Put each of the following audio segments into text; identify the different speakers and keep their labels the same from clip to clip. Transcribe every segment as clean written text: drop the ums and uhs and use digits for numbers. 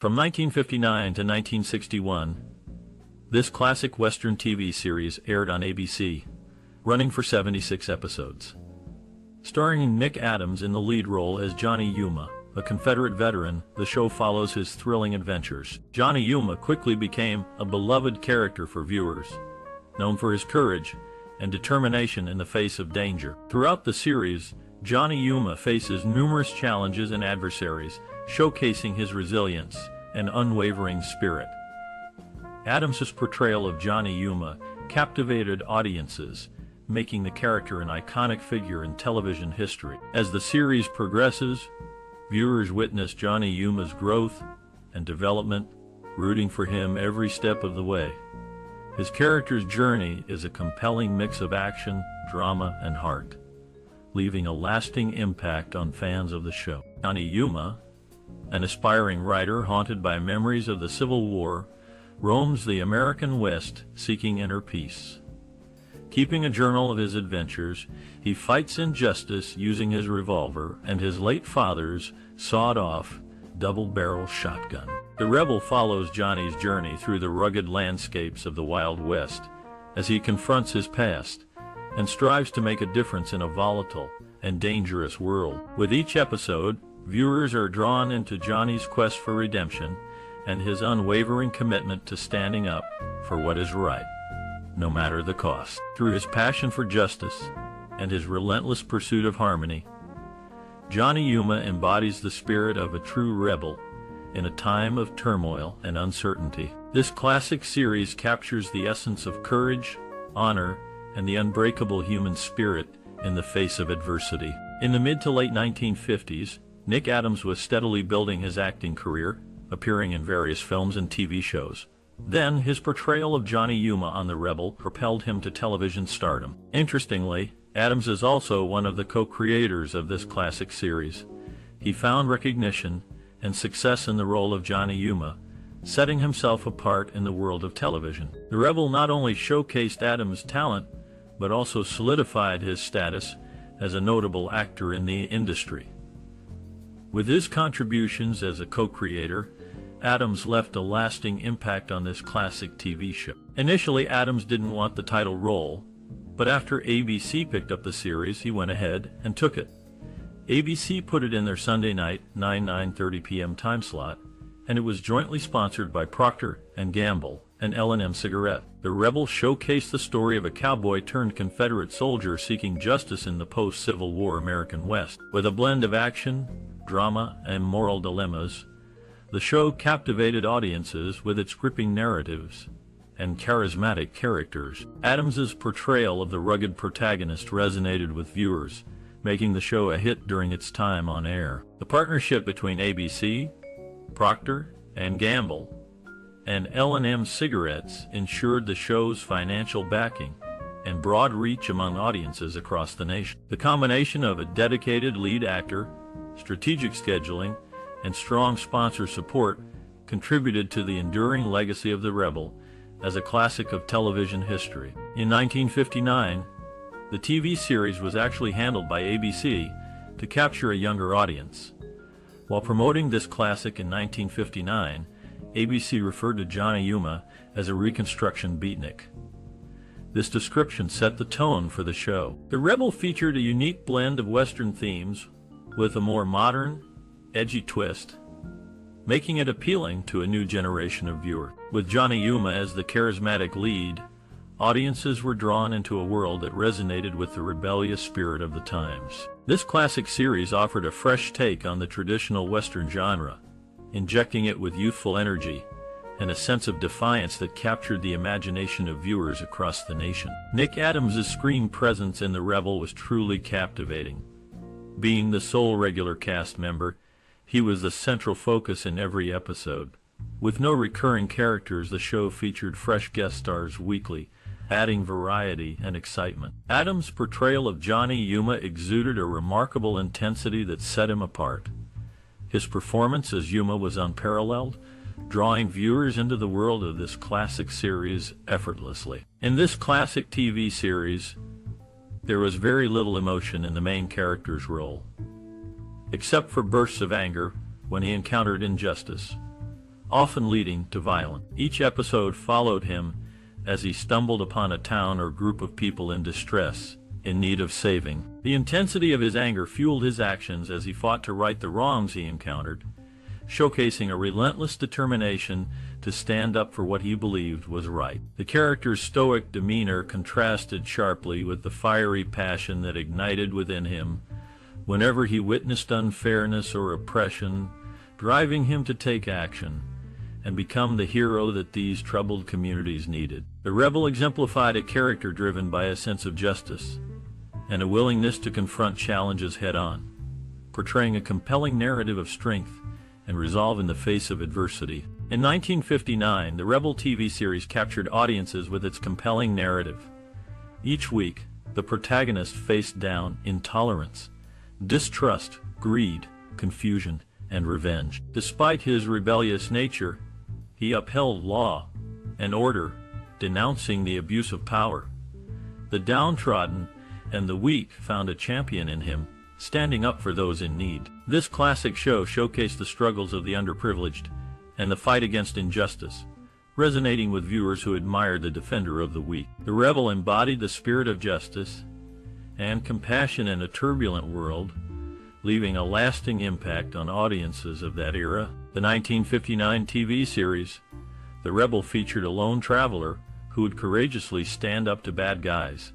Speaker 1: From 1959 to 1961, this classic Western TV series aired on ABC, running for 76 episodes. Starring Nick Adams in the lead role as Johnny Yuma, a Confederate veteran, the show follows his thrilling adventures. Johnny Yuma quickly became a beloved character for viewers, known for his courage and determination in the face of danger. Throughout the series, Johnny Yuma faces numerous challenges and adversaries, showcasing his resilience and unwavering spirit. Adams's portrayal of Johnny Yuma captivated audiences, making the character an iconic figure in television history. As the series progresses, viewers witness Johnny Yuma's growth and development, rooting for him every step of the way. His character's journey is a compelling mix of action, drama, and heart, leaving a lasting impact on fans of the show. Johnny Yuma, an aspiring writer haunted by memories of the Civil War, roams the American West seeking inner peace. Keeping a journal of his adventures, he fights injustice using his revolver and his late father's sawed-off, double-barrel shotgun. The Rebel follows Johnny's journey through the rugged landscapes of the Wild West as he confronts his past and strives to make a difference in a volatile and dangerous world. With each episode, viewers are drawn into Johnny's quest for redemption and his unwavering commitment to standing up for what is right, no matter the cost. Through his passion for justice and his relentless pursuit of harmony, Johnny Yuma embodies the spirit of a true rebel in a time of turmoil and uncertainty. This classic series captures the essence of courage, honor, and the unbreakable human spirit in the face of adversity. In the mid to late 1950s, Nick Adams was steadily building his acting career, appearing in various films and TV shows. Then, his portrayal of Johnny Yuma on The Rebel propelled him to television stardom. Interestingly, Adams is also one of the co-creators of this classic series. He found recognition and success in the role of Johnny Yuma, setting himself apart in the world of television. The Rebel not only showcased Adams' talent, but also solidified his status as a notable actor in the industry. With his contributions as a co-creator, Adams left a lasting impact on this classic TV show. Initially, Adams didn't want the title role, but after ABC picked up the series, he went ahead and took it. ABC put it in their Sunday night 9:30 p.m. time slot, and it was jointly sponsored by Procter & Gamble and L&M Cigarette. The Rebel showcased the story of a cowboy turned Confederate soldier seeking justice in the post-Civil War American West. With a blend of action, drama, and moral dilemmas, the show captivated audiences with its gripping narratives and charismatic characters. Adams's portrayal of the rugged protagonist resonated with viewers, making the show a hit during its time on air. The partnership between ABC, Procter & Gamble, and L&M Cigarettes ensured the show's financial backing and broad reach among audiences across the nation. The combination of a dedicated lead actor, strategic scheduling, and strong sponsor support contributed to the enduring legacy of The Rebel as a classic of television history. In 1959, the TV series was actually handled by ABC to capture a younger audience. While promoting this classic in 1959, ABC referred to Johnny Yuma as a Reconstruction beatnik. This description set the tone for the show. The Rebel featured a unique blend of Western themes with a more modern, edgy twist, making it appealing to a new generation of viewers. With Johnny Yuma as the charismatic lead, audiences were drawn into a world that resonated with the rebellious spirit of the times. This classic series offered a fresh take on the traditional Western genre, injecting it with youthful energy and a sense of defiance that captured the imagination of viewers across the nation. Nick Adams' screen presence in The Rebel was truly captivating. Being the sole regular cast member, he was the central focus in every episode. With no recurring characters, the show featured fresh guest stars weekly, adding variety and excitement. Adams' portrayal of Johnny Yuma exuded a remarkable intensity that set him apart. His performance as Yuma was unparalleled, drawing viewers into the world of this classic series effortlessly. In this classic TV series, there was very little emotion in the main character's role, except for bursts of anger when he encountered injustice, often leading to violence. Each episode followed him as he stumbled upon a town or group of people in distress, in need of saving. The intensity of his anger fueled his actions as he fought to right the wrongs he encountered, showcasing a relentless determination to stand up for what he believed was right. The character's stoic demeanor contrasted sharply with the fiery passion that ignited within him whenever he witnessed unfairness or oppression, driving him to take action and become the hero that these troubled communities needed. The rebel exemplified a character driven by a sense of justice and a willingness to confront challenges head-on, portraying a compelling narrative of strength and resolve in the face of adversity. In 1959, the Rebel TV series captured audiences with its compelling narrative. Each week, the protagonist faced down intolerance, distrust, greed, confusion, and revenge. Despite his rebellious nature, he upheld law and order, denouncing the abuse of power. The downtrodden and the weak found a champion in him, standing up for those in need. This classic show showcased the struggles of the underprivileged and the fight against injustice, resonating with viewers who admired the defender of the weak. The Rebel embodied the spirit of justice and compassion in a turbulent world, leaving a lasting impact on audiences of that era. The 1959 TV series, The Rebel, featured a lone traveler who would courageously stand up to bad guys,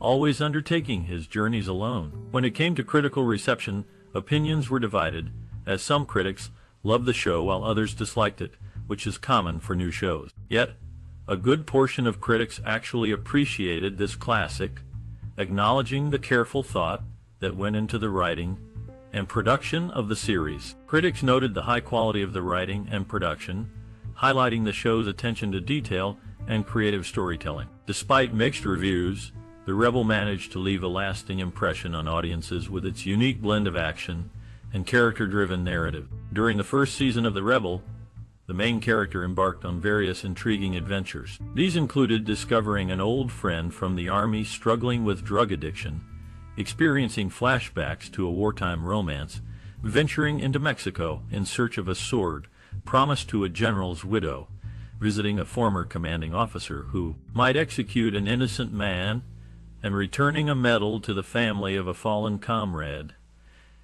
Speaker 1: always undertaking his journeys alone. When it came to critical reception, opinions were divided, as some critics loved the show while others disliked it, which is common for new shows. Yet, a good portion of critics actually appreciated this classic, acknowledging the careful thought that went into the writing and production of the series. Critics noted the high quality of the writing and production, highlighting the show's attention to detail and creative storytelling. Despite mixed reviews, The Rebel managed to leave a lasting impression on audiences with its unique blend of action and character-driven narrative. During the first season of The Rebel, the main character embarked on various intriguing adventures. These included discovering an old friend from the army struggling with drug addiction, experiencing flashbacks to a wartime romance, venturing into Mexico in search of a sword promised to a general's widow, visiting a former commanding officer who might execute an innocent man, and returning a medal to the family of a fallen comrade.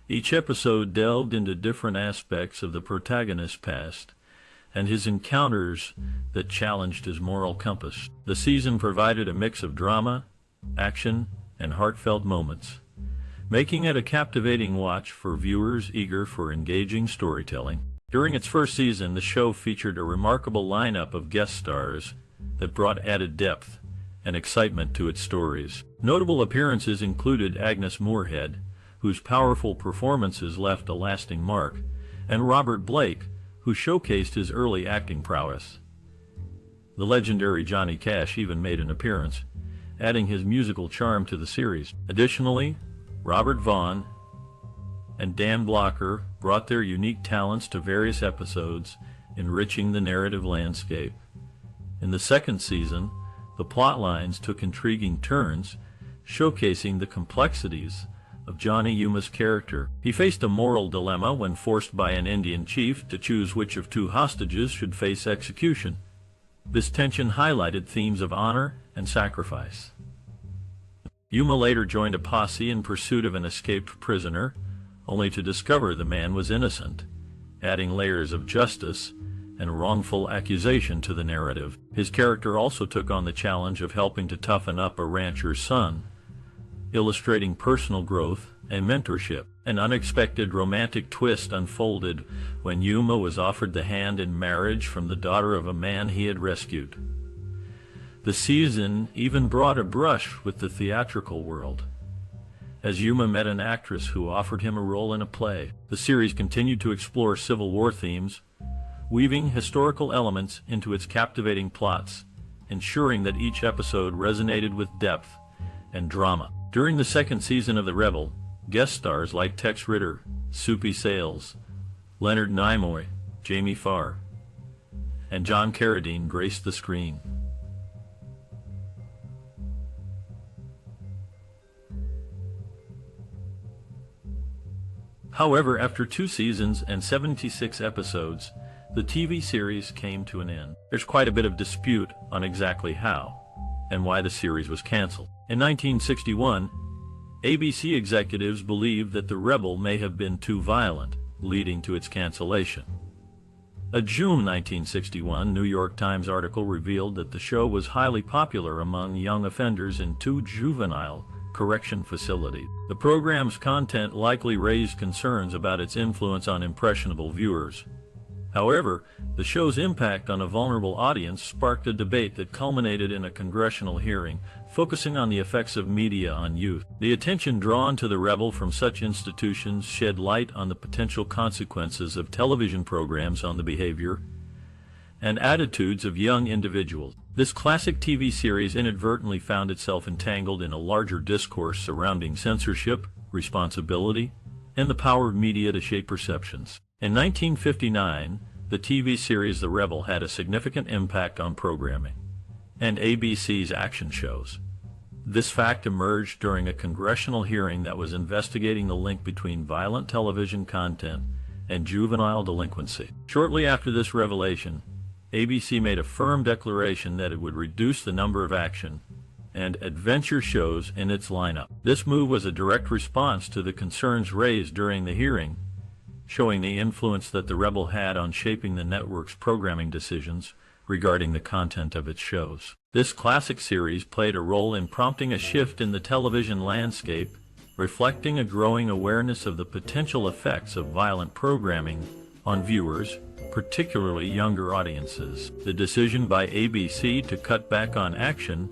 Speaker 1: Each episode delved into different aspects of the protagonist's past and his encounters that challenged his moral compass. The season provided a mix of drama, action, and heartfelt moments, making it a captivating watch for viewers eager for engaging storytelling. During its first season, the show featured a remarkable lineup of guest stars that brought added depth and excitement to its stories. Notable appearances included Agnes Moorehead, whose powerful performances left a lasting mark, and Robert Blake, who showcased his early acting prowess. The legendary Johnny Cash even made an appearance, adding his musical charm to the series. Additionally, Robert Vaughn and Dan Blocker brought their unique talents to various episodes, enriching the narrative landscape. In the second season, the plot lines took intriguing turns, showcasing the complexities of Johnny Yuma's character. He faced a moral dilemma when forced by an Indian chief to choose which of two hostages should face execution. This tension highlighted themes of honor and sacrifice. Yuma later joined a posse in pursuit of an escaped prisoner, only to discover the man was innocent, adding layers of justice and wrongful accusation to the narrative. His character also took on the challenge of helping to toughen up a rancher's son, illustrating personal growth and mentorship. An unexpected romantic twist unfolded when Yuma was offered the hand in marriage from the daughter of a man he had rescued. The season even brought a brush with the theatrical world, as Yuma met an actress who offered him a role in a play. The series continued to explore Civil War themes, weaving historical elements into its captivating plots, ensuring that each episode resonated with depth and drama. During the second season of The Rebel, guest stars like Tex Ritter, Soupy Sales, Leonard Nimoy, Jamie Farr, and John Carradine graced the screen. However, after 2 seasons and 76 episodes, the TV series came to an end. There's quite a bit of dispute on exactly how and why the series was canceled. In 1961, ABC executives believed that The Rebel may have been too violent, leading to its cancellation. A June 1961 New York Times article revealed that the show was highly popular among young offenders in 2 juvenile correction facilities. The program's content likely raised concerns about its influence on impressionable viewers. However, the show's impact on a vulnerable audience sparked a debate that culminated in a congressional hearing focusing on the effects of media on youth. The attention drawn to The Rebel from such institutions shed light on the potential consequences of television programs on the behavior and attitudes of young individuals. This classic TV series inadvertently found itself entangled in a larger discourse surrounding censorship, responsibility, and the power of media to shape perceptions. In 1959, the TV series The Rebel had a significant impact on programming and ABC's action shows. This fact emerged during a congressional hearing that was investigating the link between violent television content and juvenile delinquency. Shortly after this revelation, ABC made a firm declaration that it would reduce the number of action and adventure shows in its lineup. This move was a direct response to the concerns raised during the hearing, showing the influence that The Rebel had on shaping the network's programming decisions regarding the content of its shows. This classic series played a role in prompting a shift in the television landscape, reflecting a growing awareness of the potential effects of violent programming on viewers, particularly younger audiences. The decision by ABC to cut back on action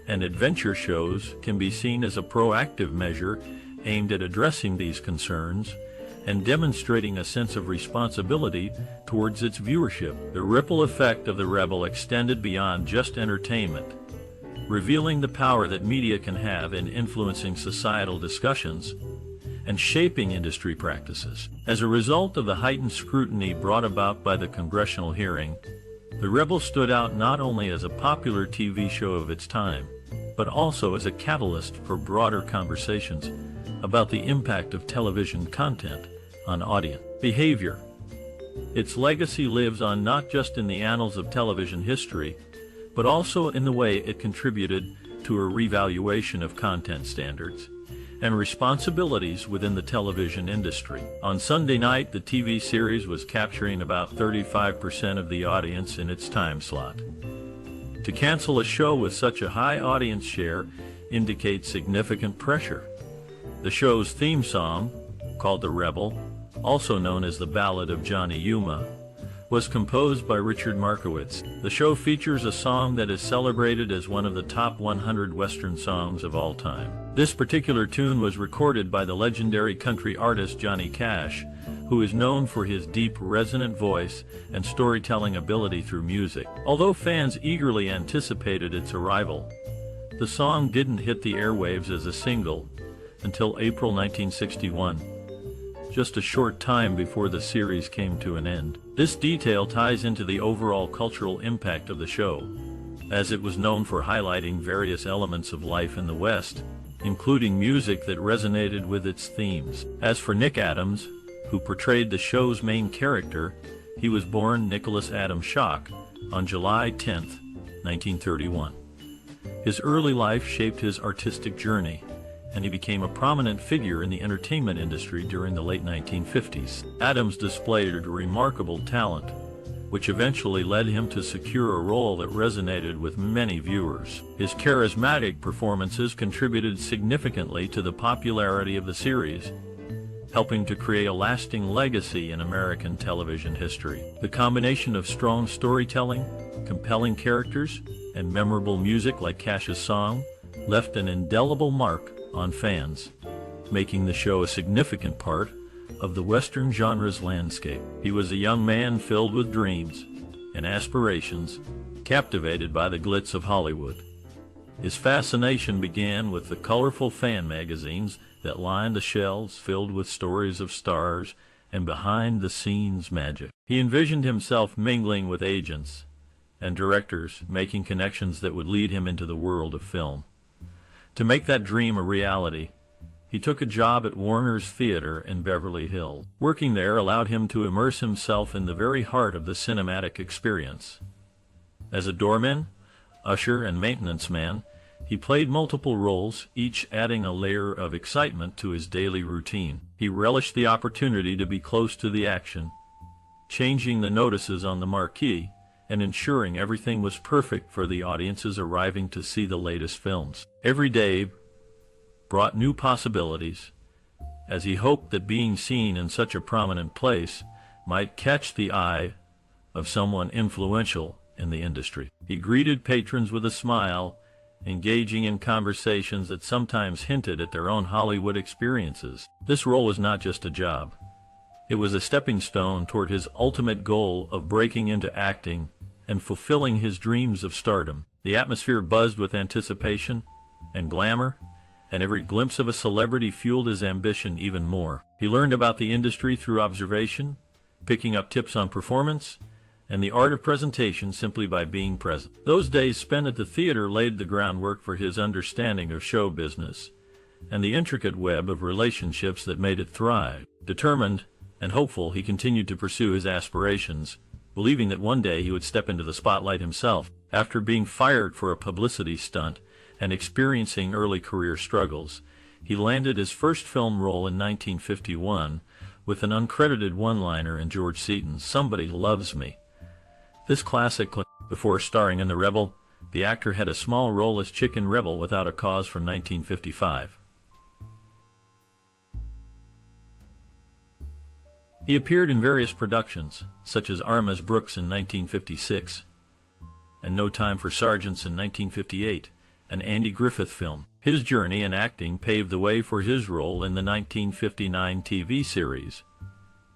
Speaker 1: and adventure shows can be seen as a proactive measure aimed at addressing these concerns and demonstrating a sense of responsibility towards its viewership. The ripple effect of The Rebel extended beyond just entertainment, revealing the power that media can have in influencing societal discussions and shaping industry practices. As a result of the heightened scrutiny brought about by the congressional hearing, The Rebel stood out not only as a popular TV show of its time, but also as a catalyst for broader conversations about the impact of television content on audience behavior. Its legacy lives on not just in the annals of television history, but also in the way it contributed to a revaluation of content standards and responsibilities within the television industry. On Sunday night, the TV series was capturing about 35% of the audience in its time slot. To cancel a show with such a high audience share indicates significant pressure. The show's theme song, called The Rebel, also known as the Ballad of Johnny Yuma, was composed by Richard Markowitz. The show features a song that is celebrated as one of the top 100 Western songs of all time. This particular tune was recorded by the legendary country artist Johnny Cash, who is known for his deep, resonant voice and storytelling ability through music. Although fans eagerly anticipated its arrival, the song didn't hit the airwaves as a single until April 1961, just a short time before the series came to an end. This detail ties into the overall cultural impact of the show, as it was known for highlighting various elements of life in the West, including music that resonated with its themes. As for Nick Adams, who portrayed the show's main character, he was born Nicholas Adam Schock on July 10, 1931. His early life shaped his artistic journey, and he became a prominent figure in the entertainment industry during the late 1950s. Adams displayed a remarkable talent, which eventually led him to secure a role that resonated with many viewers. His charismatic performances contributed significantly to the popularity of the series, helping to create a lasting legacy in American television history. The combination of strong storytelling, compelling characters, and memorable music like Cash's song left an indelible mark on fans, making the show a significant part of the Western genre's landscape. He was a young man filled with dreams and aspirations, captivated by the glitz of Hollywood. His fascination began with the colorful fan magazines that lined the shelves filled with stories of stars and behind-the-scenes magic. He envisioned himself mingling with agents and directors, making connections that would lead him into the world of film. To make that dream a reality, he took a job at Warner's Theater in Beverly Hills. Working there allowed him to immerse himself in the very heart of the cinematic experience. As a doorman, usher, and maintenance man, he played multiple roles, each adding a layer of excitement to his daily routine. He relished the opportunity to be close to the action, changing the notices on the marquee, and ensuring everything was perfect for the audiences arriving to see the latest films. Every day brought new possibilities, as he hoped that being seen in such a prominent place might catch the eye of someone influential in the industry. He greeted patrons with a smile, engaging in conversations that sometimes hinted at their own Hollywood experiences. This role was not just a job. It was a stepping stone toward his ultimate goal of breaking into acting and fulfilling his dreams of stardom. The atmosphere buzzed with anticipation and glamour, and every glimpse of a celebrity fueled his ambition even more. He learned about the industry through observation, picking up tips on performance, and the art of presentation simply by being present. Those days spent at the theater laid the groundwork for his understanding of show business and the intricate web of relationships that made it thrive. Determined and hopeful, he continued to pursue his aspirations, believing that one day he would step into the spotlight himself. After being fired for a publicity stunt and experiencing early career struggles, he landed his first film role in 1951 with an uncredited one-liner in George Seaton's "Somebody Loves Me." This classic, before starring in The Rebel, the actor had a small role as Chicken Rebel Without a Cause from 1955. He appeared in various productions, such as Artemus Brooks in 1956, and No Time for Sergeants in 1958, an Andy Griffith film. His journey in acting paved the way for his role in the 1959 TV series.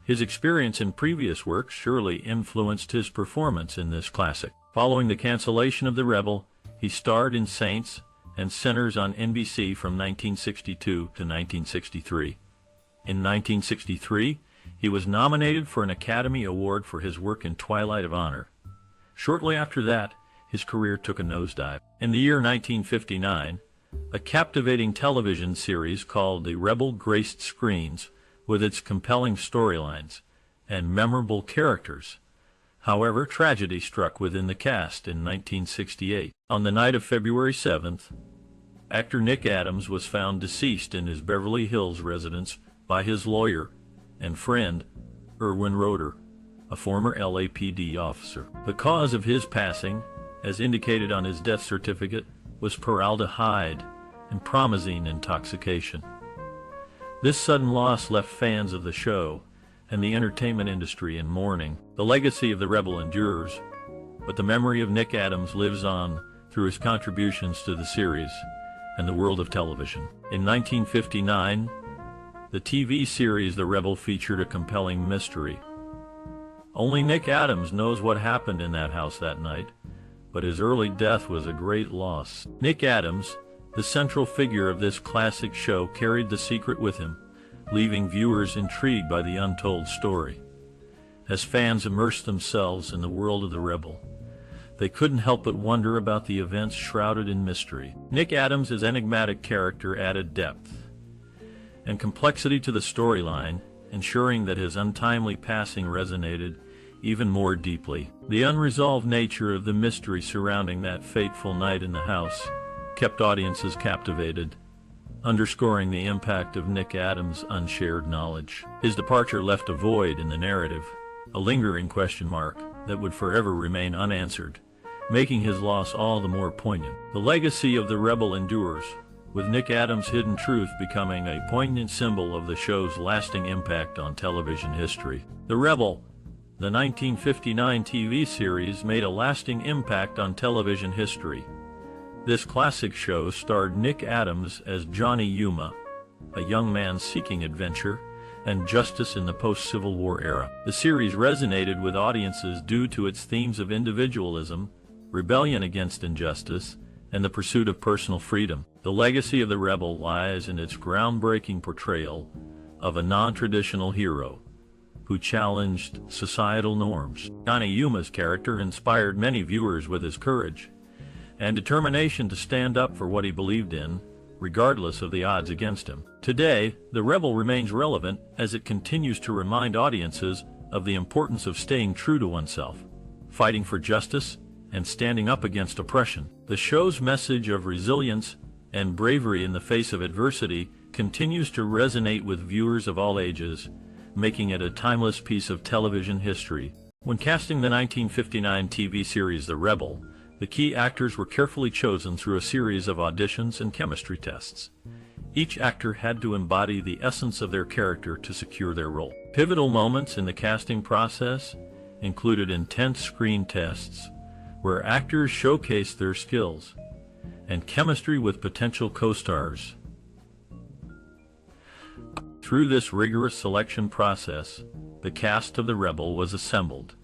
Speaker 1: His experience in previous works surely influenced his performance in this classic. Following the cancellation of The Rebel, he starred in Saints and Sinners on NBC from 1962 to 1963. In 1963, he was nominated for an Academy Award for his work in Twilight of Honor. Shortly after that, his career took a nosedive. In the year 1959, a captivating television series called The Rebel graced screens with its compelling storylines and memorable characters. However, tragedy struck within the cast in 1968. On the night of February 7th, actor Nick Adams was found deceased in his Beverly Hills residence by his lawyer and friend, Irwin Roeder, a former LAPD officer. The cause of his passing, as indicated on his death certificate, was formaldehyde and promazine intoxication. This sudden loss left fans of the show and the entertainment industry in mourning. The legacy of The Rebel endures, but the memory of Nick Adams lives on through his contributions to the series and the world of television. In 1959, the TV series The Rebel featured a compelling mystery. Only Nick Adams knows what happened in that house that night, but his early death was a great loss. Nick Adams, the central figure of this classic show, carried the secret with him, leaving viewers intrigued by the untold story. As fans immersed themselves in the world of The Rebel, they couldn't help but wonder about the events shrouded in mystery. Nick Adams' enigmatic character added depth and complexity to the storyline, ensuring that his untimely passing resonated even more deeply. The unresolved nature of the mystery surrounding that fateful night in the house kept audiences captivated, underscoring the impact of Nick Adams' unshared knowledge. His departure left a void in the narrative, a lingering question mark that would forever remain unanswered, making his loss all the more poignant. The legacy of The Rebel endures, with Nick Adams' hidden truth becoming a poignant symbol of the show's lasting impact on television history. The Rebel, the 1959 TV series, made a lasting impact on television history. This classic show starred Nick Adams as Johnny Yuma, a young man seeking adventure and justice in the post-Civil War era. The series resonated with audiences due to its themes of individualism, rebellion against injustice, and the pursuit of personal freedom. The legacy of The Rebel lies in its groundbreaking portrayal of a non-traditional hero who challenged societal norms. Johnny Yuma's character inspired many viewers with his courage and determination to stand up for what he believed in, regardless of the odds against him. Today, The Rebel remains relevant as it continues to remind audiences of the importance of staying true to oneself, fighting for justice, and standing up against oppression. The show's message of resilience and bravery in the face of adversity continues to resonate with viewers of all ages, making it a timeless piece of television history. When casting the 1959 TV series The Rebel, the key actors were carefully chosen through a series of auditions and chemistry tests. Each actor had to embody the essence of their character to secure their role. Pivotal moments in the casting process included intense screen tests, where actors showcased their skills and chemistry with potential co-stars. Through this rigorous selection process, the cast of The Rebel was assembled,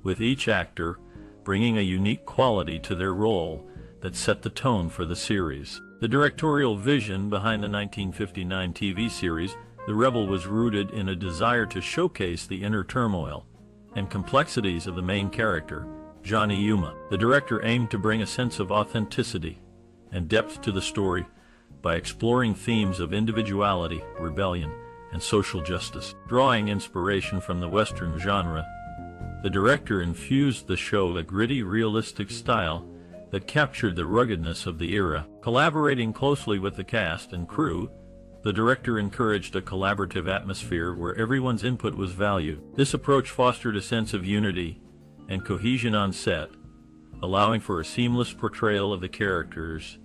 Speaker 1: with each actor bringing a unique quality to their role that set the tone for the series. The directorial vision behind the 1959 TV series, The Rebel, was rooted in a desire to showcase the inner turmoil and complexities of the main character, Johnny Yuma. The director aimed to bring a sense of authenticity and depth to the story by exploring themes of individuality, rebellion, and social justice. Drawing inspiration from the Western genre, the director infused the show a gritty, realistic style that captured the ruggedness of the era. Collaborating closely with the cast and crew, the director encouraged a collaborative atmosphere where everyone's input was valued. This approach fostered a sense of unity and cohesion on set, allowing for a seamless portrayal of the characters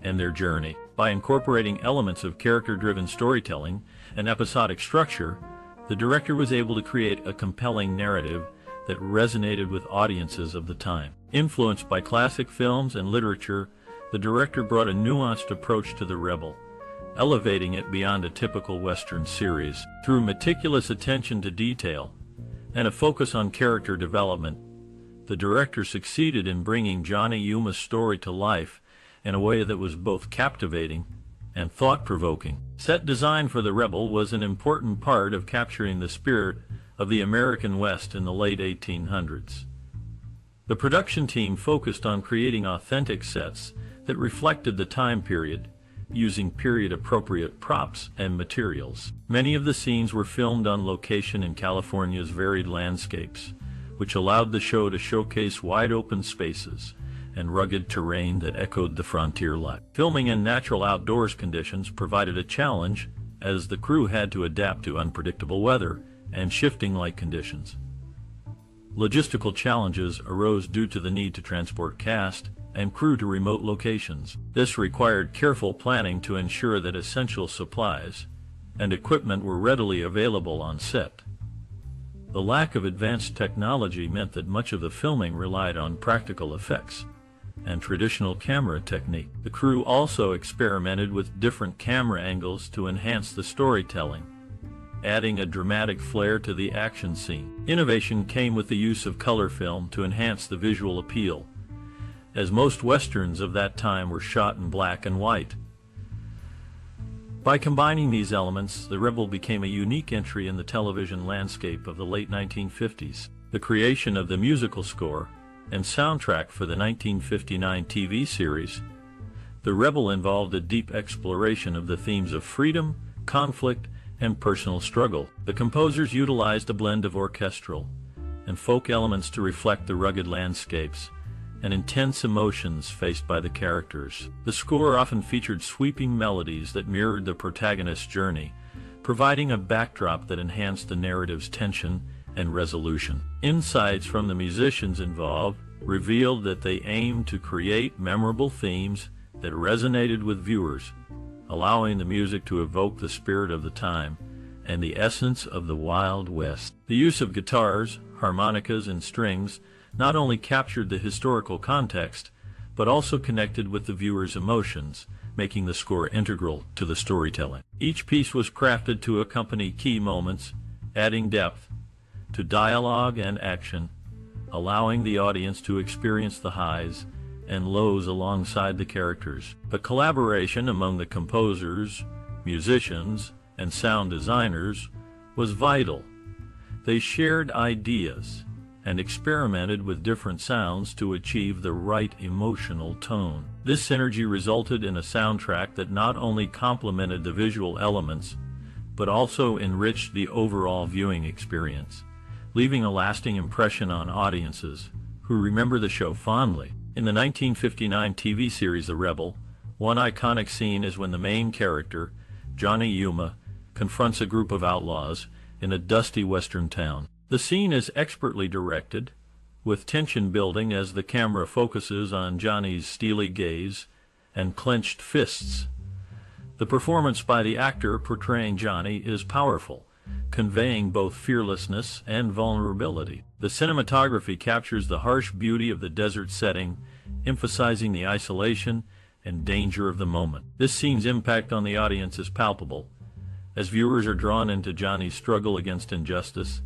Speaker 1: and their journey. By incorporating elements of character-driven storytelling and episodic structure, the director was able to create a compelling narrative that resonated with audiences of the time. Influenced by classic films and literature, the director brought a nuanced approach to The Rebel, elevating it beyond a typical Western series. Through meticulous attention to detail and a focus on character development, the director succeeded in bringing Johnny Yuma's story to life in a way that was both captivating and thought-provoking. Set design for The Rebel was an important part of capturing the spirit of the American West in the late 1800s. The production team focused on creating authentic sets that reflected the time period, using period-appropriate props and materials. Many of the scenes were filmed on location in California's varied landscapes, which allowed the show to showcase wide-open spaces and rugged terrain that echoed the frontier life. Filming in natural outdoors conditions provided a challenge, as the crew had to adapt to unpredictable weather and shifting light conditions. Logistical challenges arose due to the need to transport cast and crew to remote locations. This required careful planning to ensure that essential supplies and equipment were readily available on set. The lack of advanced technology meant that much of the filming relied on practical effects and traditional camera technique. The crew also experimented with different camera angles to enhance the storytelling, adding a dramatic flair to the action scene. Innovation came with the use of color film to enhance the visual appeal, as most westerns of that time were shot in black and white. By combining these elements, The Rebel became a unique entry in the television landscape of the late 1950s. The creation of the musical score and soundtrack for the 1959 TV series, The Rebel, involved a deep exploration of the themes of freedom, conflict, and personal struggle. The composers utilized a blend of orchestral and folk elements to reflect the rugged landscapes and intense emotions faced by the characters. The score often featured sweeping melodies that mirrored the protagonist's journey, providing a backdrop that enhanced the narrative's tension and resolution. Insights from the musicians involved revealed that they aimed to create memorable themes that resonated with viewers, allowing the music to evoke the spirit of the time and the essence of the Wild West. The use of guitars, harmonicas, and strings not only captured the historical context, but also connected with the viewer's emotions, making the score integral to the storytelling. Each piece was crafted to accompany key moments, adding depth to dialogue and action, allowing the audience to experience the highs and lows alongside the characters. The collaboration among the composers, musicians, and sound designers was vital. They shared ideas and experimented with different sounds to achieve the right emotional tone. This synergy resulted in a soundtrack that not only complemented the visual elements, but also enriched the overall viewing experience, leaving a lasting impression on audiences who remember the show fondly. In the 1959 TV series The Rebel, one iconic scene is when the main character, Johnny Yuma, confronts a group of outlaws in a dusty western town. The scene is expertly directed, with tension building as the camera focuses on Johnny's steely gaze and clenched fists. The performance by the actor portraying Johnny is powerful, conveying both fearlessness and vulnerability. The cinematography captures the harsh beauty of the desert setting, emphasizing the isolation and danger of the moment. This scene's impact on the audience is palpable, as viewers are drawn into Johnny's struggle against injustice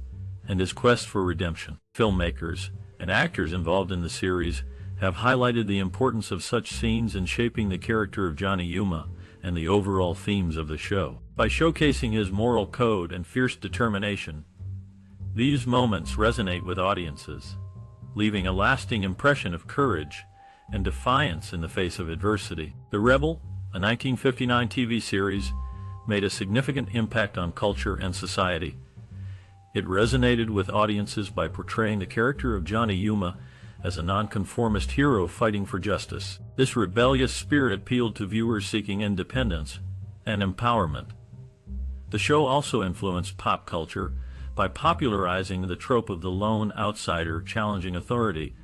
Speaker 1: and his quest for redemption. Filmmakers and actors involved in the series have highlighted the importance of such scenes in shaping the character of Johnny Yuma and the overall themes of the show. By showcasing his moral code and fierce determination, these moments resonate with audiences, leaving a lasting impression of courage and defiance in the face of adversity. The Rebel, a 1959 TV series, made a significant impact on culture and society. It resonated with audiences by portraying the character of Johnny Yuma as a nonconformist hero fighting for justice. This rebellious spirit appealed to viewers seeking independence and empowerment. The show also influenced pop culture by popularizing the trope of the lone outsider challenging authority,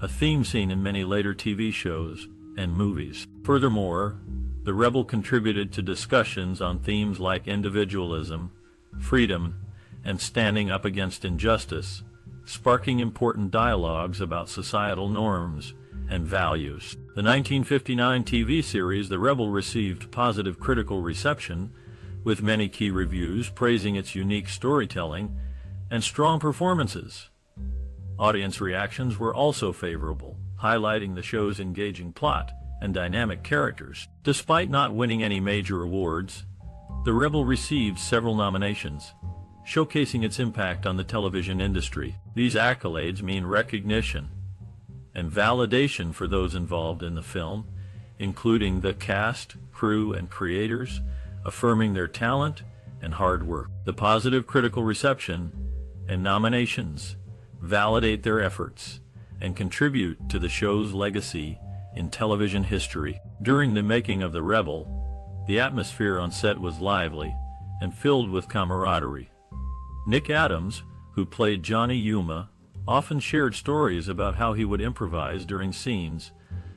Speaker 1: a theme seen in many later TV shows and movies. Furthermore, The Rebel contributed to discussions on themes like individualism, freedom, and standing up against injustice, sparking important dialogues about societal norms and values. The 1959 TV series The Rebel received positive critical reception, with many key reviews praising its unique storytelling and strong performances. Audience reactions were also favorable, highlighting the show's engaging plot and dynamic characters. Despite not winning any major awards, The Rebel received several nominations, showcasing its impact on the television industry. These accolades mean recognition and validation for those involved in the film, including the cast, crew, and creators, affirming their talent and hard work. The positive critical reception and nominations validate their efforts and contribute to the show's legacy in television history. During the making of The Rebel, the atmosphere on set was lively and filled with camaraderie. Nick Adams, who played Johnny Yuma, often shared stories about how he would improvise during scenes,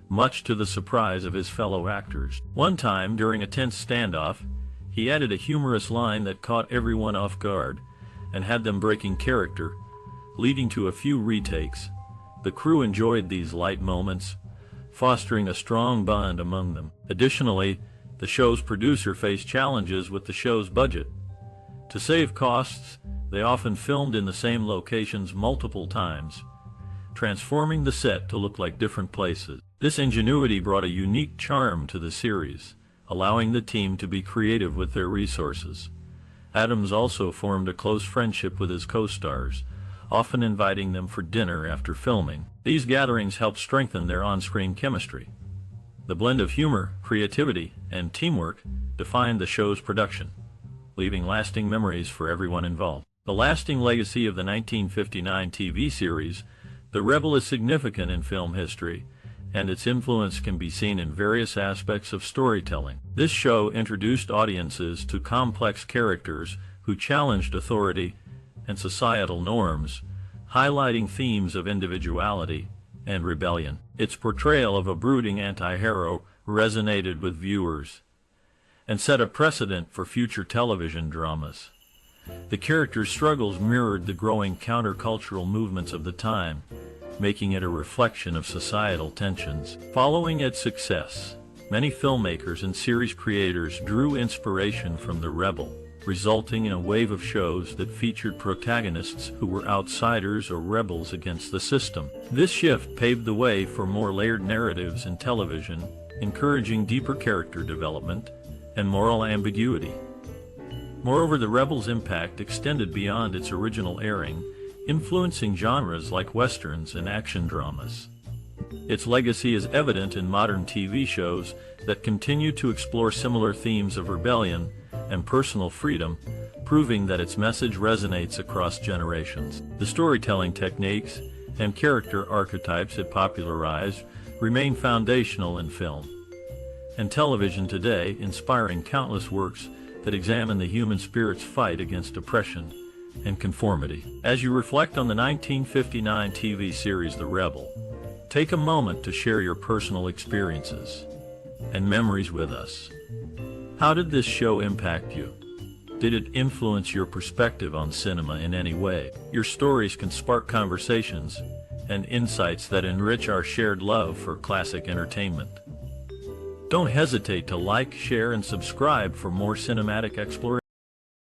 Speaker 1: much to the surprise of his fellow actors. One time, during a tense standoff, he added a humorous line that caught everyone off guard and had them breaking character, leading to a few retakes. The crew enjoyed these light moments, fostering a strong bond among them. Additionally, the show's producer faced challenges with the show's budget. To save costs, they often filmed in the same locations multiple times, transforming the set to look like different places. This ingenuity brought a unique charm to the series, allowing the team to be creative with their resources. Adams also formed a close friendship with his co-stars, often inviting them for dinner after filming. These gatherings helped strengthen their on-screen chemistry. The blend of humor, creativity, and teamwork defined the show's production, leaving lasting memories for everyone involved. The lasting legacy of the 1959 TV series, The Rebel, is significant in film history, and its influence can be seen in various aspects of storytelling. This show introduced audiences to complex characters who challenged authority and societal norms, highlighting themes of individuality and rebellion. Its portrayal of a brooding anti-hero resonated with viewers and set a precedent for future television dramas. The character's struggles mirrored the growing countercultural movements of the time, making it a reflection of societal tensions. Following its success, many filmmakers and series creators drew inspiration from The Rebel, resulting in a wave of shows that featured protagonists who were outsiders or rebels against the system. This shift paved the way for more layered narratives in television, encouraging deeper character development and moral ambiguity. Moreover, The Rebel's impact extended beyond its original airing, influencing genres like westerns and action dramas. Its legacy is evident in modern TV shows that continue to explore similar themes of rebellion and personal freedom, proving that its message resonates across generations. The storytelling techniques and character archetypes it popularized remain foundational in film and television today, inspiring countless works that examine the human spirit's fight against oppression and conformity. As you reflect on the 1959 TV series The Rebel, take a moment to share your personal experiences and memories with us. How did this show impact you? Did it influence your perspective on cinema in any way? Your stories can spark conversations and insights that enrich our shared love for classic entertainment. Don't hesitate to like, share, and subscribe for more cinematic exploration.